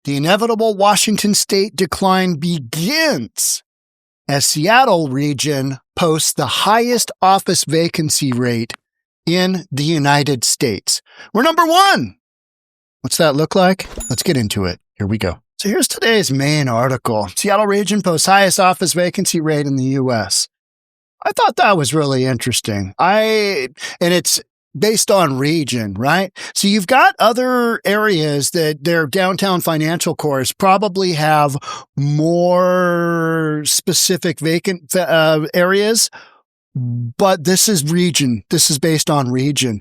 the inevitable Washington state decline begins as Seattle region posts the highest office vacancy rate in the United States. We're number one. What's that look like? Let's get into it. Here we go. So here's today's main article. Seattle region posts highest office vacancy rate in the U.S. I thought that was really interesting. And it's based on region, right? So you've got other areas that their downtown financial cores probably have more specific vacant areas, but this is region. This is based on region.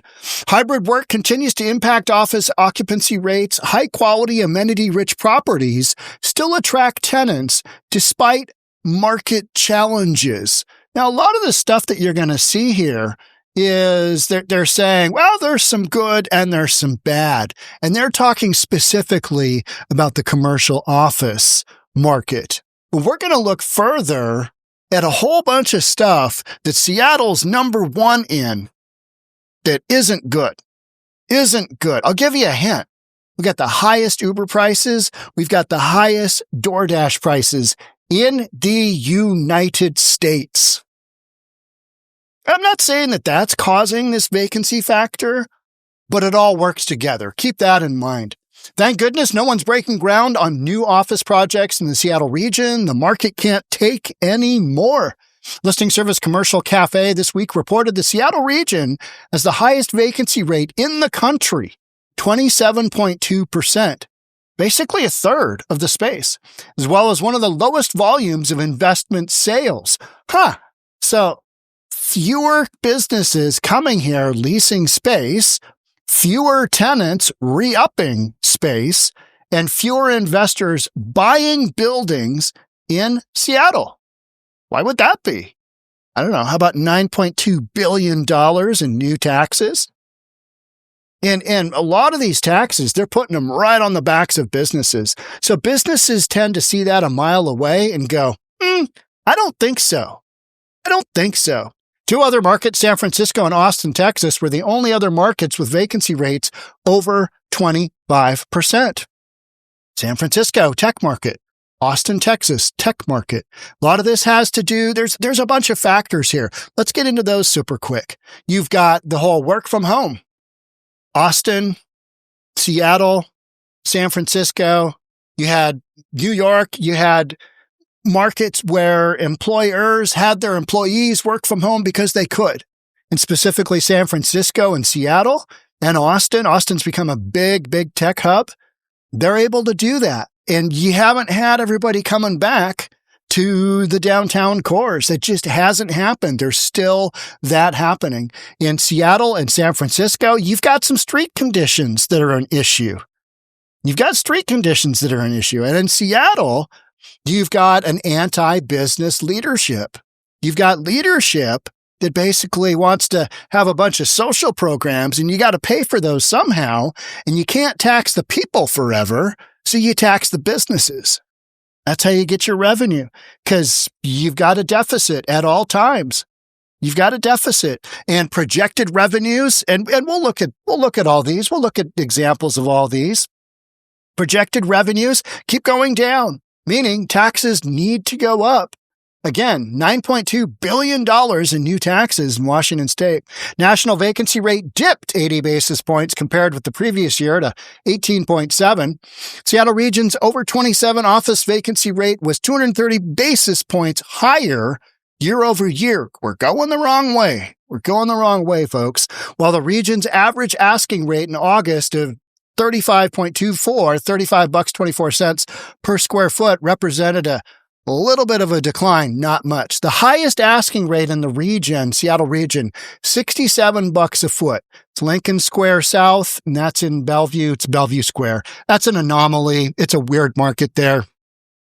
Hybrid work continues to impact office occupancy rates. High quality, amenity-rich properties still attract tenants despite market challenges. Now, a lot of the stuff that you're going to see here is they're saying, well, there's some good and there's some bad. And they're talking specifically about the commercial office market. But we're going to look further at a whole bunch of stuff that Seattle's number one in that isn't good. Isn't good. I'll give you a hint. We got the highest Uber prices. We've got the highest DoorDash prices in the United States. I'm not saying that that's causing this vacancy factor, but it all works together. Keep that in mind. Thank goodness no one's breaking ground on new office projects in the Seattle region. The market can't take any more. Listing service Commercial Cafe this week reported the Seattle region as the highest vacancy rate in the country, 27.2%. Basically a third of the space, as well as one of the lowest volumes of investment sales. So fewer businesses coming here leasing space, fewer tenants re-upping space, and fewer investors buying buildings in Seattle. Why would that be? I don't know. How about $9.2 billion in new taxes? And a lot of these taxes, they're putting them right on the backs of businesses. So businesses tend to see that a mile away and go, I don't think so. I don't think so. Two other markets, San Francisco and Austin, Texas, were the only other markets with vacancy rates over 25%. San Francisco, tech market. Austin, Texas, tech market. A lot of this has to do, there's a bunch of factors here. Let's get into those super quick. You've got the whole work from home. Austin, Seattle, San Francisco. You had New York. You had markets where employers had their employees work from home because they could. And specifically San Francisco and Seattle and Austin. Austin's become a big, big tech hub. They're able to do that. And you haven't had everybody coming back to the downtown cores. It just hasn't happened. There's still that happening. In Seattle and San Francisco, you've got some street conditions that are an issue. And in Seattle, you've got an anti-business leadership. You've got leadership that basically wants to have a bunch of social programs, and you got to pay for those somehow, and you can't tax the people forever, so you tax the businesses. That's how you get your revenue, because you've got a deficit at all times. You've got a deficit and projected revenues, and we'll look at all these. We'll look at examples of all these. Projected revenues keep going down, meaning taxes need to go up. Again, $9.2 billion in new taxes in Washington state. National vacancy rate dipped 80 basis points compared with the previous year to 18.7. Seattle region's over 27 office vacancy rate was 230 basis points higher year over year. We're going the wrong way. We're going the wrong way, folks. While the region's average asking rate in August of $35.24, $35.24 per square foot represented a little bit of a decline, not much. The highest asking rate in the region, Seattle region, $67 a foot. It's Lincoln Square South, and that's in Bellevue. It's Bellevue Square. That's an anomaly. It's a weird market there.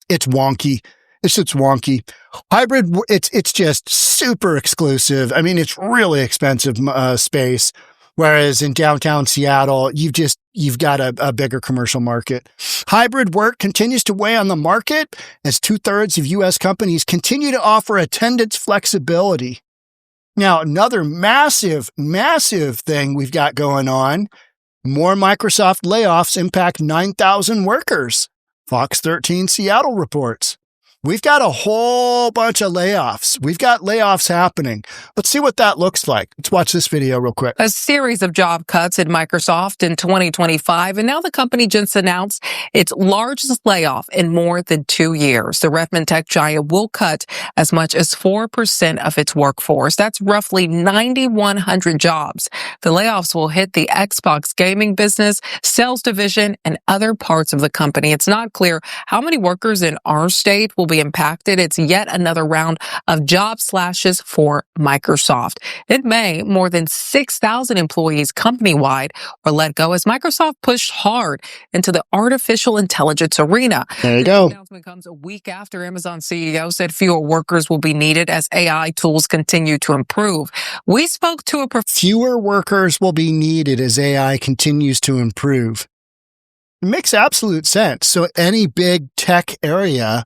It's wonky. It's wonky. Hybrid, it's just super exclusive. I mean, it's really expensive space. Whereas in downtown Seattle, you've got a bigger commercial market. Hybrid work continues to weigh on the market as 2/3 of U.S. companies continue to offer attendance flexibility. Now, another massive thing we've got going on, more Microsoft layoffs impact 9,000 workers. Fox 13 Seattle reports. We've got a whole bunch of layoffs. We've got layoffs happening. Let's see what that looks like. Let's watch this video real quick. A series of job cuts at Microsoft in 2025, and now the company just announced its largest layoff in more than 2 years. The Redmond tech giant will cut as much as 4% of its workforce. That's roughly 9,100 jobs. The layoffs will hit the Xbox gaming business, sales division, and other parts of the company. It's not clear how many workers in our state will be impacted. It's yet another round of job slashes for Microsoft. In May, more than 6,000 employees company-wide were let go as Microsoft pushed hard into the artificial intelligence arena. There you go. The announcement comes a week after Amazon CEO said fewer workers will be needed as AI tools continue to improve. We spoke to fewer workers will be needed as AI continues to improve. It makes absolute sense. So any big tech area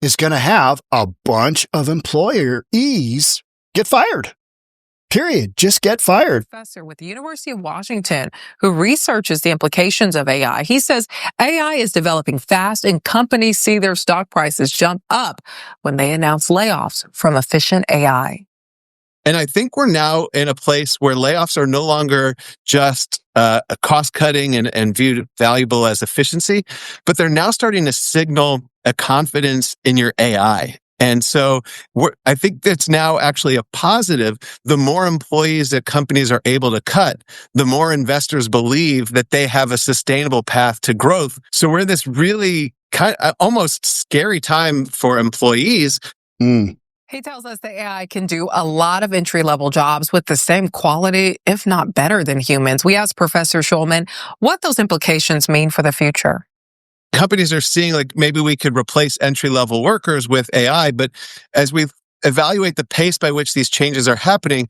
is going to have a bunch of employees get fired. Period. Just get fired. Professor with the University of Washington who researches the implications of AI. He says AI is developing fast and companies see their stock prices jump up when they announce layoffs from efficient AI. And I think we're now in a place where layoffs are no longer just a cost-cutting and viewed valuable as efficiency, but they're now starting to signal a confidence in your AI. And so I think that's now actually a positive. The more employees that companies are able to cut, the more investors believe that they have a sustainable path to growth. So we're in this really almost scary time for employees. He tells us that AI can do a lot of entry-level jobs with the same quality, if not better than humans. We asked Professor Schulman what those implications mean for the future. Companies are seeing like maybe we could replace entry-level workers with AI, but as we evaluate the pace by which these changes are happening,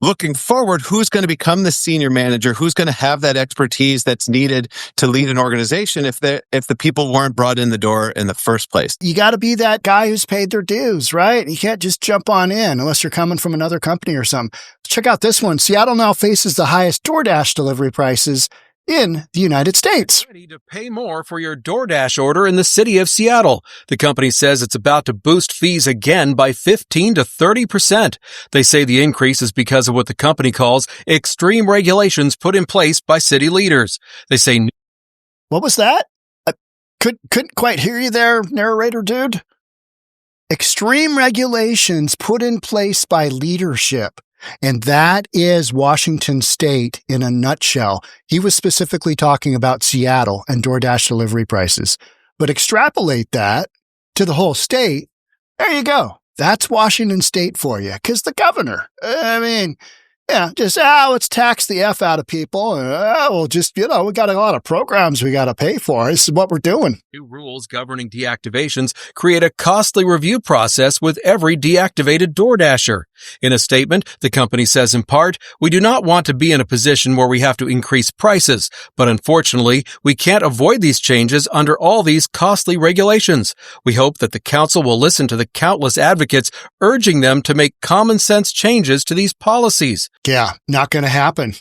looking forward, who's going to become the senior manager? Who's going to have that expertise that's needed to lead an organization if the people weren't brought in the door in the first place? You got to be that guy who's paid their dues, right? You can't just jump on in unless you're coming from another company or something. Check out this one. Seattle now faces the highest DoorDash delivery prices in the United States. Ready to pay more for your DoorDash order in the city of Seattle. The company says it's about to boost fees again by 15 to 30%. They say the increase is because of what the company calls extreme regulations put in place by city leaders. They say... What was that? Couldn't quite hear you there, narrator dude. Extreme regulations put in place by leadership. And that is Washington State in a nutshell. He was specifically talking about Seattle and DoorDash delivery prices. But extrapolate that to the whole state, there you go. That's Washington State for you. Because the governor, let's tax the F out of people. We got a lot of programs we got to pay for. This is what we're doing. New rules governing deactivations create a costly review process with every deactivated DoorDasher. In a statement, the company says in part, "We do not want to be in a position where we have to increase prices, but unfortunately, we can't avoid these changes under all these costly regulations. We hope that the council will listen to the countless advocates urging them to make common sense changes to these policies." Yeah, not going to happen.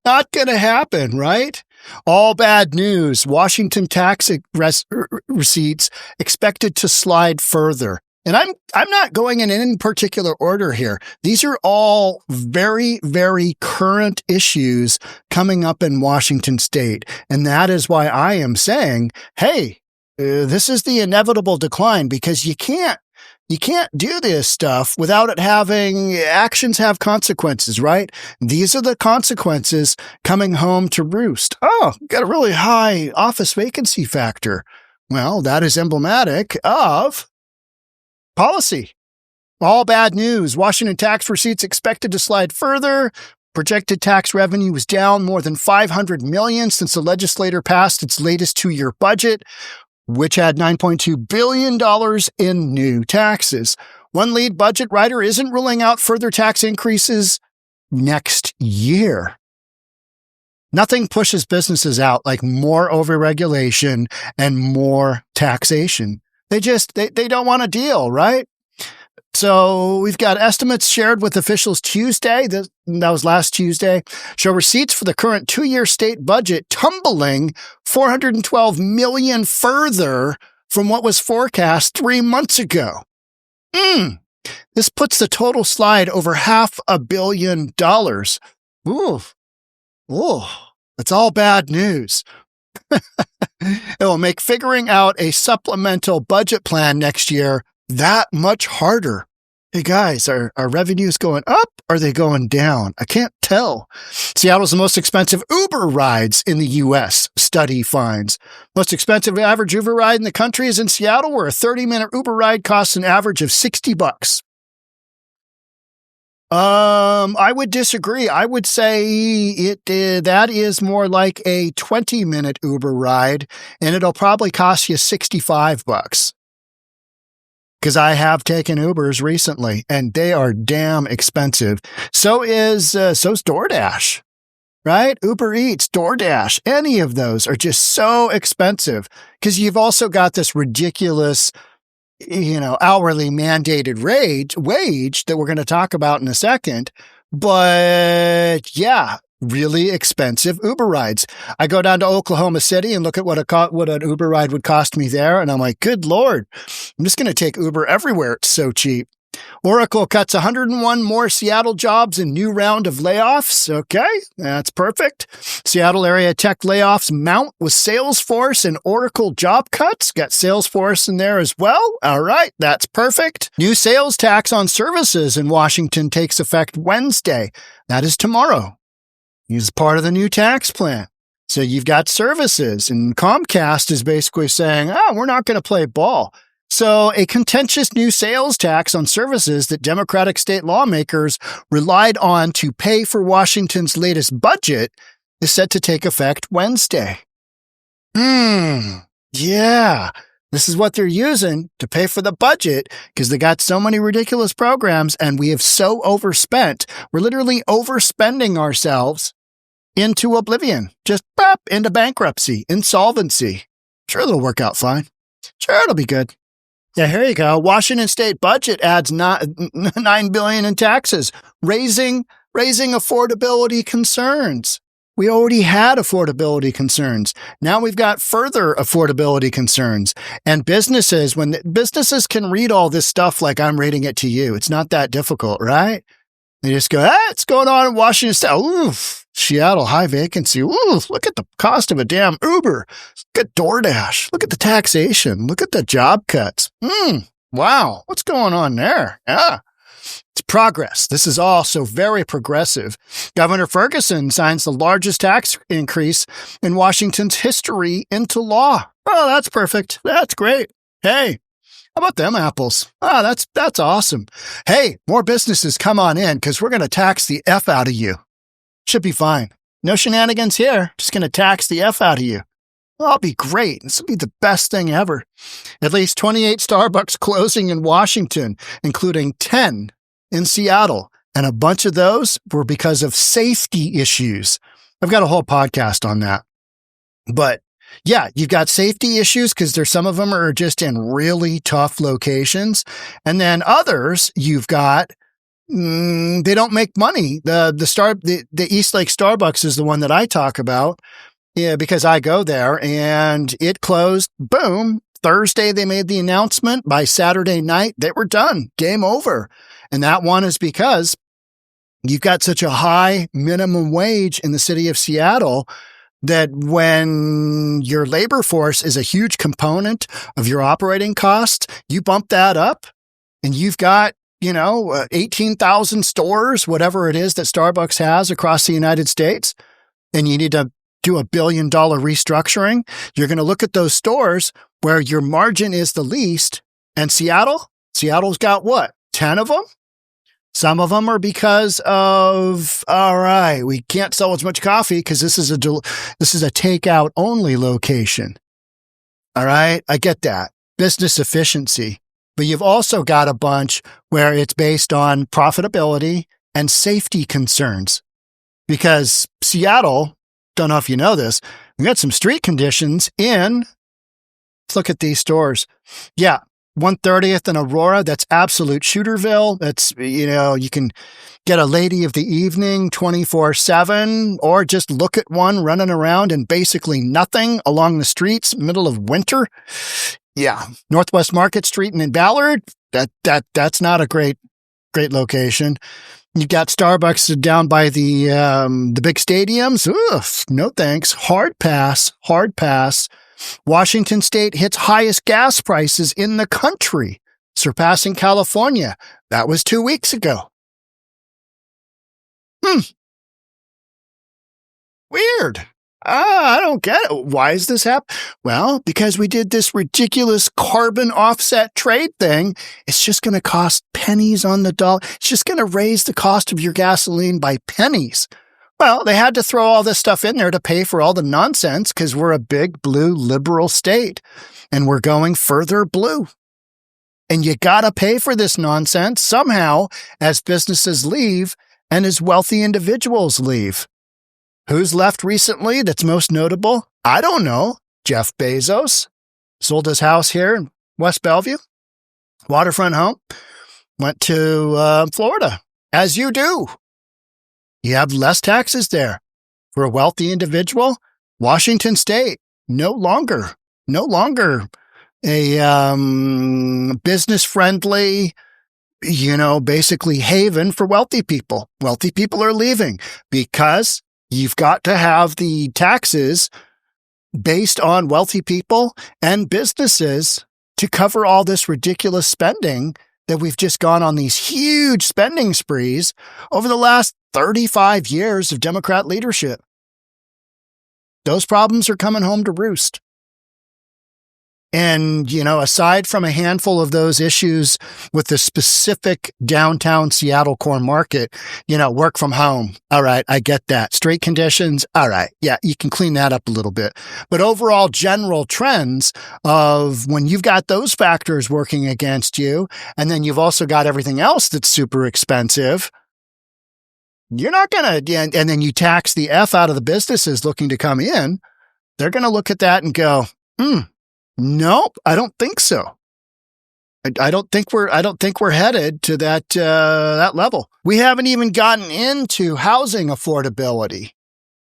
Not going to happen, right? All bad news. Washington tax receipts expected to slide further. And I'm not going in any particular order here. These are all very, very current issues coming up in Washington State. And that is why I am saying, hey, this is the inevitable decline, because you can't do this stuff without it having actions have consequences, right? These are the consequences coming home to roost. Oh, got a really high office vacancy factor. Well, that is emblematic of policy. All bad news. Washington tax receipts expected to slide further. Projected tax revenue was down more than $500 million since the legislature passed its latest 2-year budget, which had $9.2 billion in new taxes. One lead budget writer isn't ruling out further tax increases next year. Nothing pushes businesses out like more overregulation and more taxation. They don't want to deal, right? So we've got estimates shared with officials Tuesday, that was last Tuesday, show receipts for the current 2-year state budget tumbling $412 million further from what was forecast 3 months ago. This puts the total slide over $500 million. Ooh, that's all bad news. It will make figuring out a supplemental budget plan next year that much harder. Hey guys, are revenues going up? Or are they going down? I can't tell. Seattle's the most expensive Uber rides in the U.S., study finds. Most expensive average Uber ride in the country is in Seattle, where a 30-minute Uber ride costs an average of $60. I would disagree. I would say that is more like a 20-minute Uber ride, and it'll probably cost you $65. Because I have taken Ubers recently, and they are damn expensive. So's DoorDash, right? Uber Eats, DoorDash, any of those are just so expensive. Because you've also got this ridiculous, hourly mandated wage that we're going to talk about in a second. But yeah, really expensive Uber rides. I go down to Oklahoma City and look at what an Uber ride would cost me there. And I'm like, good Lord, I'm just going to take Uber everywhere. It's so cheap. Oracle cuts 101 more Seattle jobs in new round of layoffs. Okay, that's perfect. Seattle area tech layoffs mount with Salesforce and Oracle job cuts. Got Salesforce in there as well. All right, that's perfect. New sales tax on services in Washington takes effect Wednesday. That is tomorrow. It's part of the new tax plan. So you've got services, and Comcast is basically saying, we're not going to play ball. So a contentious new sales tax on services that Democratic state lawmakers relied on to pay for Washington's latest budget is set to take effect Wednesday. Yeah, this is what they're using to pay for the budget because they got so many ridiculous programs and we have so overspent. We're literally overspending ourselves into oblivion, just into bankruptcy, insolvency. Sure, it'll work out fine. Sure, it'll be good. Yeah, here you go. Washington state budget adds $9 billion in taxes, raising affordability concerns. We already had affordability concerns. Now we've got further affordability concerns. And businesses, when businesses can read all this stuff like I'm reading it to you, it's not that difficult, right? They just go, what's going on in Washington State? Oof, Seattle, high vacancy. Oof, look at the cost of a damn Uber. Look at DoorDash. Look at the taxation. Look at the job cuts. Wow, what's going on there? Yeah, it's progress. This is also very progressive. Governor Ferguson signs the largest tax increase in Washington's history into law. Oh, that's perfect. That's great. Hey, how about them apples? That's awesome. Hey, more businesses come on in because we're going to tax the F out of you. Should be fine. No shenanigans here. Just going to tax the F out of you. Well, that'll be great. This will be the best thing ever. At least 28 Starbucks closing in Washington, including 10 in Seattle. And a bunch of those were because of safety issues. I've got a whole podcast on that. But yeah, you've got safety issues because some of them are just in really tough locations. And then others you've got, they don't make money. The East Lake Starbucks is the one that I talk about. Yeah, because I go there and it closed. Boom. Thursday, they made the announcement. By Saturday night, they were done. Game over. And that one is because you've got such a high minimum wage in the city of Seattle that when your labor force is a huge component of your operating costs, you bump that up and you've got, 18,000 stores, whatever it is that Starbucks has across the United States, and you need to do $1 billion restructuring. You're going to look at those stores where your margin is the least. And Seattle's got what? 10 of them? Some of them are because of, all right, we can't sell as much coffee because this is a takeout only location. All right. I get that. Business efficiency. But you've also got a bunch where it's based on profitability and safety concerns. Because Seattle, don't know if you know this, we got some street conditions in, let's look at these stores. Yeah. 130th and Aurora, that's absolute shooterville. That's, you can get a lady of the evening 24/7, or just look at one running around in basically nothing along the streets, middle of winter. Yeah. Northwest Market Street and in Ballard, that's not a great location. You got Starbucks down by the big stadiums. Ugh, no thanks. Hard pass. Washington State hits highest gas prices in the country, surpassing California. That was 2 weeks ago. Weird. I don't get it. Why is this happening? Well, because we did this ridiculous carbon offset trade thing. It's just going to cost pennies on the dollar. It's just going to raise the cost of your gasoline by pennies. Well, they had to throw all this stuff in there to pay for all the nonsense because we're a big blue liberal state and we're going further blue. And you got to pay for this nonsense somehow as businesses leave and as wealthy individuals leave. Who's left recently that's most notable? I don't know. Jeff Bezos sold his house here in West Bellevue, waterfront home, went to Florida, as you do. You have less taxes there. For a wealthy individual, Washington State, no longer a business-friendly, basically haven for wealthy people. Wealthy people are leaving because you've got to have the taxes based on wealthy people and businesses to cover all this ridiculous spending that we've just gone on these huge spending sprees over the last 35 years of Democrat leadership. Those problems are coming home to roost. And, aside from a handful of those issues with the specific downtown Seattle core market, work from home. All right. I get that. Street conditions. All right. Yeah. You can clean that up a little bit. But overall general trends of when you've got those factors working against you, and then you've also got everything else that's super expensive, you're not going to, and then you tax the F out of the businesses looking to come in. They're going to look at that and go, nope, I don't think so. I don't think we're headed to that level. We haven't even gotten into housing affordability.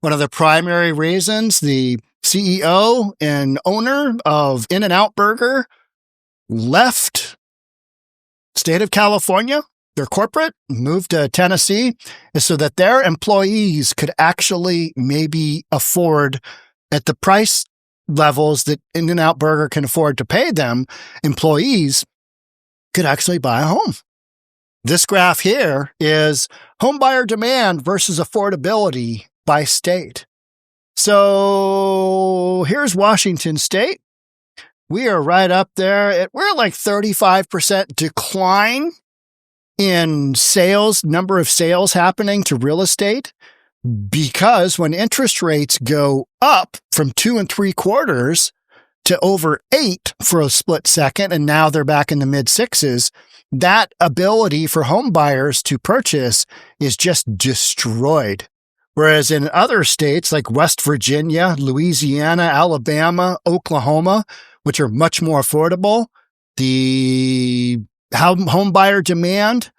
One of the primary reasons the CEO and owner of In-N-Out Burger left state of California, their corporate, moved to Tennessee, is so that their employees could actually maybe afford at the price levels that In-N-Out Burger can afford to pay them, employees could actually buy a home. This graph here is home buyer demand versus affordability by state. So here's Washington State. We are right up there. We're like 35% decline in sales, number of sales happening to real estate. Because when interest rates go up from 2 3/4 to over 8 for a split second, and now they're back in the mid 6s, that ability for home buyers to purchase is just destroyed. Whereas in other states like West Virginia, Louisiana, Alabama, Oklahoma, which are much more affordable, the home buyer demand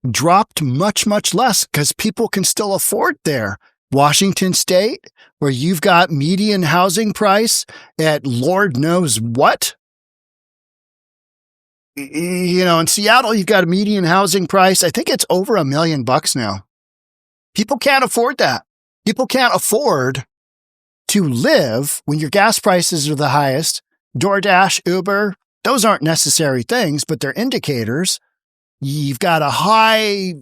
dropped much, much less because people can still afford there. Washington State, where you've got median housing price at Lord knows what. In Seattle, you've got a median housing price. I think it's over $1 million now. People can't afford that. People can't afford to live when your gas prices are the highest. DoorDash, Uber, those aren't necessary things, but they're indicators. You've got a high,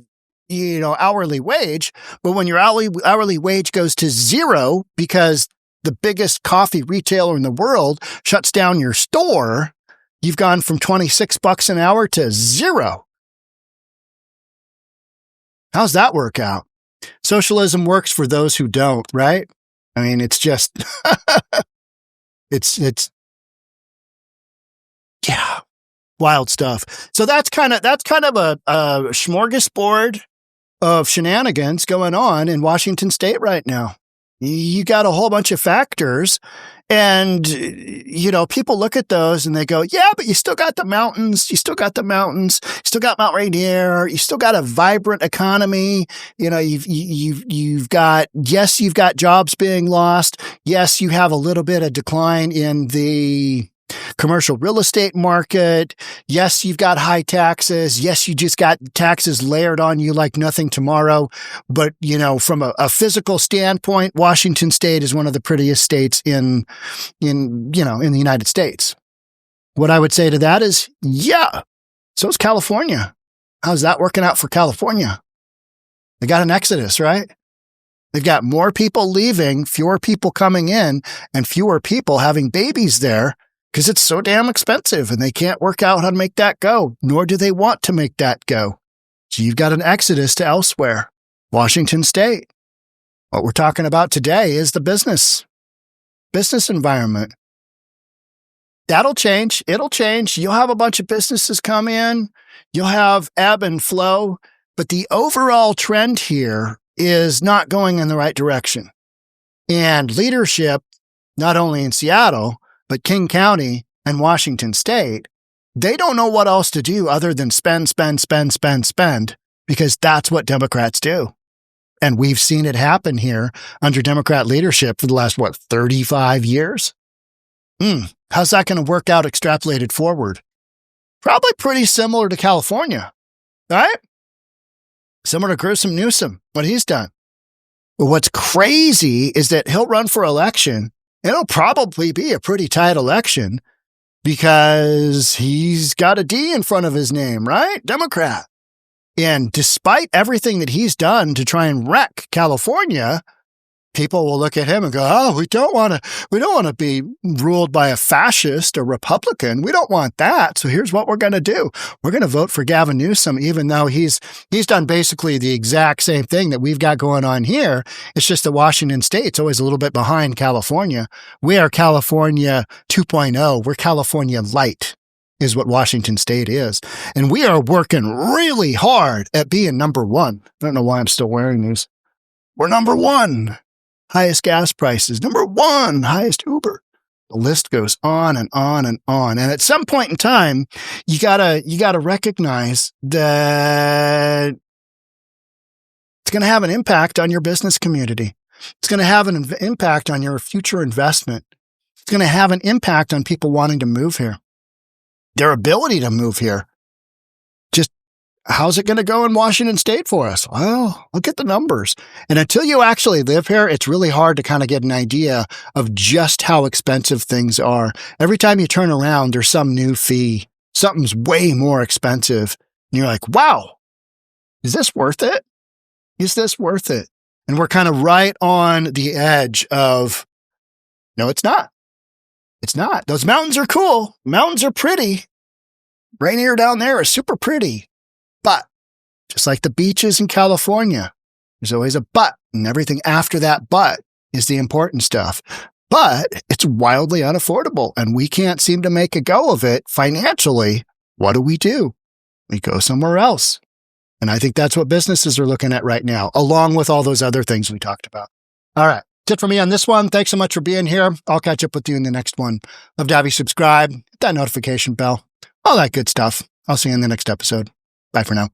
hourly wage, but when your hourly wage goes to zero because the biggest coffee retailer in the world shuts down your store, you've gone from $26 an hour to zero. How's that work out? Socialism works for those who don't, right? I mean, it's just, yeah. Wild stuff. So that's kind of a smorgasbord of shenanigans going on in Washington State right now. You got a whole bunch of factors. And, people look at those and they go, yeah, but you still got the mountains. You still got the mountains. You still got Mount Rainier. You still got a vibrant economy. You've got jobs being lost. Yes, you have a little bit of decline in the commercial real estate market. Yes, you've got high taxes. Yes, you just got taxes layered on you like nothing tomorrow. But, from a physical standpoint, Washington State is one of the prettiest states in the United States. What I would say to that is, yeah, so is California. How's that working out for California? They got an exodus, right? They've got more people leaving, fewer people coming in, and fewer people having babies there, because it's so damn expensive and they can't work out how to make that go, nor do they want to make that go. So you've got an exodus to elsewhere. Washington State. What we're talking about today is the business environment. That'll change. It'll change. You'll have a bunch of businesses come in. You'll have ebb and flow. But the overall trend here is not going in the right direction. And leadership, not only in Seattle, but King County and Washington State, they don't know what else to do other than spend, because that's what Democrats do. And we've seen it happen here under Democrat leadership for the last, 35 years? How's that going to work out extrapolated forward? Probably pretty similar to California, right? Similar to Grissom Newsom, what he's done. But what's crazy is that he'll run for election. It'll probably be a pretty tight election because he's got a D in front of his name, right? Democrat. And despite everything that he's done to try and wreck California, people will look at him and go, oh, we don't want to be ruled by a fascist or Republican. We don't want that. So here's what we're going to do. We're going to vote for Gavin Newsom, even though he's done basically the exact same thing that we've got going on here. It's just that Washington State's always a little bit behind California. We are California 2.0. We're California light is what Washington State is. And we are working really hard at being number one. I don't know why I'm still wearing these. We're number one. Highest gas prices, number one, highest Uber. The list goes on and on and on. And at some point in time, you gotta recognize that it's going to have an impact on your business community. It's going to have an impact on your future investment. It's going to have an impact on people wanting to move here. Their ability to move here. Just how's it going to go in Washington State for us? Well, look at the numbers. And until you actually live here, it's really hard to kind of get an idea of just how expensive things are. Every time you turn around, there's some new fee. Something's way more expensive. And you're like, wow, is this worth it? Is this worth it? And we're kind of right on the edge of, no, it's not. It's not. Those mountains are cool. Mountains are pretty. Rainier down there is super pretty. But just like the beaches in California, there's always a but, and everything after that but is the important stuff. But it's wildly unaffordable, and we can't seem to make a go of it financially. What do? We go somewhere else. And I think that's what businesses are looking at right now, along with all those other things we talked about. All right. That's it for me on this one. Thanks so much for being here. I'll catch up with you in the next one. Love to have you subscribe, hit that notification bell, all that good stuff. I'll see you in the next episode. Bye for now.